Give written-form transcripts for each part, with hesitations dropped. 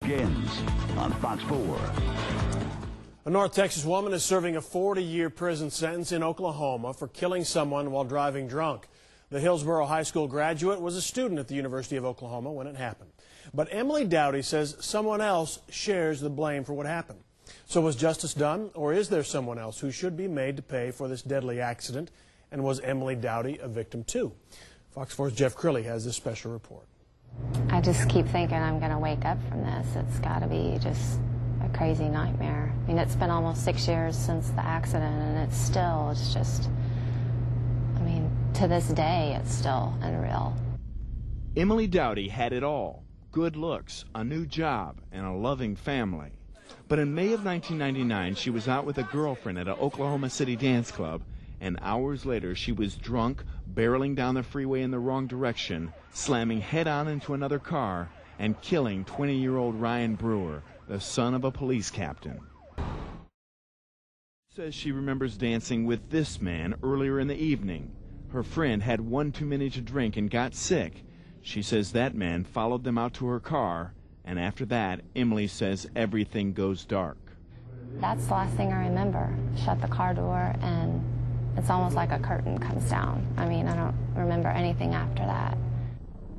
Begins on Fox 4. A North Texas woman is serving a 40-year prison sentence in Oklahoma for killing someone while driving drunk. The Hillsboro High School graduate was a student at the University of Oklahoma when it happened. But Emily Dowdy says someone else shares the blame for what happened. So was justice done, or is there someone else who should be made to pay for this deadly accident? And was Emily Dowdy a victim too? Fox 4's Jeff Crilly has this special report. I just keep thinking I'm going to wake up from this. It's got to be just a crazy nightmare. I mean, it's been almost 6 years since the accident, and it's just, I mean, to this day, it's still unreal. Emily Dowdy had it all: good looks, a new job, and a loving family. But in May of 1999, she was out with a girlfriend at an Oklahoma City dance club, and hours later, she was drunk, barreling down the freeway in the wrong direction, slamming head-on into another car, and killing 20-year-old Ryan Brewer, the son of a police captain. She says she remembers dancing with this man earlier in the evening. Her friend had one too many to drink and got sick. She says that man followed them out to her car, and after that, Emily says everything goes dark. That's the last thing I remember. Shut the car door, and it's almost like a curtain comes down. I mean, I don't remember anything after that.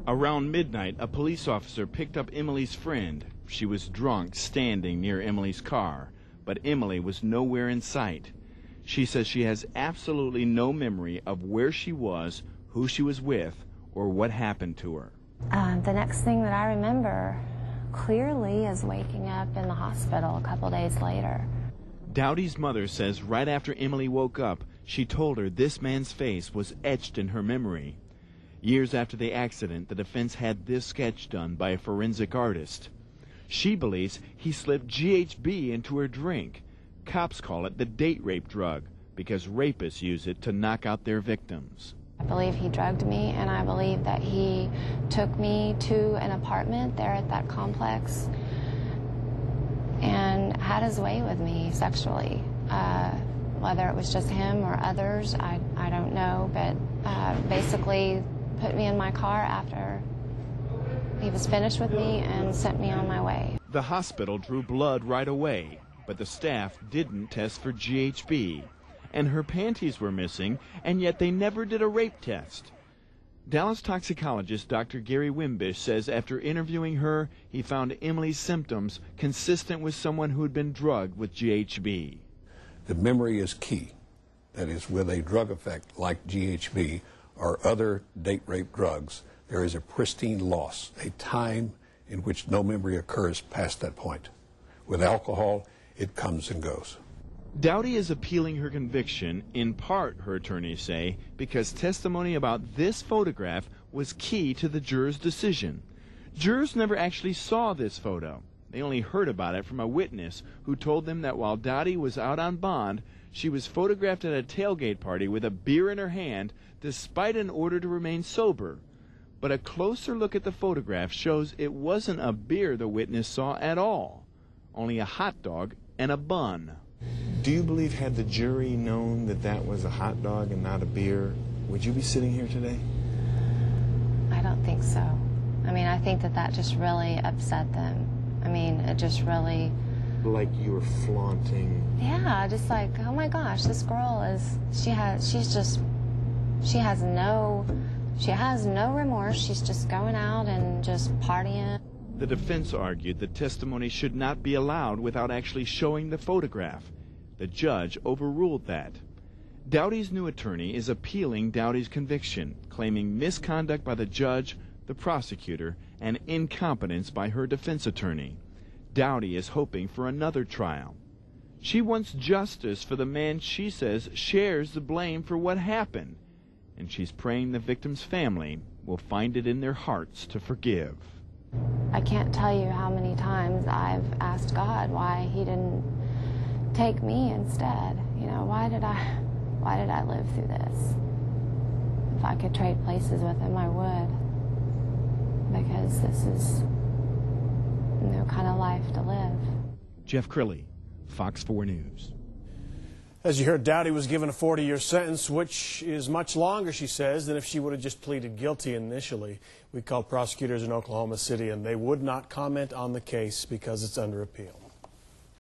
Around midnight, a police officer picked up Emily's friend. She was drunk, standing near Emily's car, but Emily was nowhere in sight. She says she has absolutely no memory of where she was, who she was with, or what happened to her. The next thing that I remember clearly is waking up in the hospital a couple days later. Dowdy's mother says right after Emily woke up, she told her this man's face was etched in her memory. Years after the accident, the defense had this sketch done by a forensic artist. She believes he slipped GHB into her drink. Cops call it the date rape drug because rapists use it to knock out their victims. I believe he drugged me, and I believe that he took me to an apartment there at that complex and had his way with me sexually. Whether it was just him or others, I don't know, but basically put me in my car after he was finished with me and sent me on my way. The hospital drew blood right away, but the staff didn't test for GHB. And her panties were missing, and yet they never did a rape test. Dallas toxicologist Dr. Gary Wimbish says after interviewing her, he found Emily's symptoms consistent with someone who had been drugged with GHB. The memory is key. That is, with a drug effect like GHB or other date rape drugs, there is a pristine loss, a time in which no memory occurs past that point. With alcohol, it comes and goes. Dowdy is appealing her conviction, in part, her attorneys say, because testimony about this photograph was key to the jurors' decision. Jurors never actually saw this photo. They only heard about it from a witness who told them that while Dowdy was out on bond, she was photographed at a tailgate party with a beer in her hand, despite an order to remain sober. But a closer look at the photograph shows it wasn't a beer the witness saw at all, only a hot dog and a bun. Do you believe had the jury known that that was a hot dog and not a beer, would you be sitting here today? I don't think so. I mean, I think that just really upset them. I mean, it just really... Like you were flaunting... Yeah, just like, oh my gosh, this girl is... She has no remorse. She's just going out and just partying. The defense argued the testimony should not be allowed without actually showing the photograph. The judge overruled that. Dowdy's new attorney is appealing Dowdy's conviction, claiming misconduct by the judge, the prosecutor, and incompetence by her defense attorney. Dowdy is hoping for another trial. She wants justice for the man she says shares the blame for what happened, and she's praying the victim's family will find it in their hearts to forgive. I can't tell you how many times I've asked God why he didn't take me instead. You know, why did I live through this? If I could trade places with him, I would. Because this is no kind of life to live. Jeff Crilly, Fox 4 News. As you heard, Dowdy was given a 40-year sentence, which is much longer, she says, than if she would have just pleaded guilty initially. We called prosecutors in Oklahoma City, and they would not comment on the case because it's under appeal.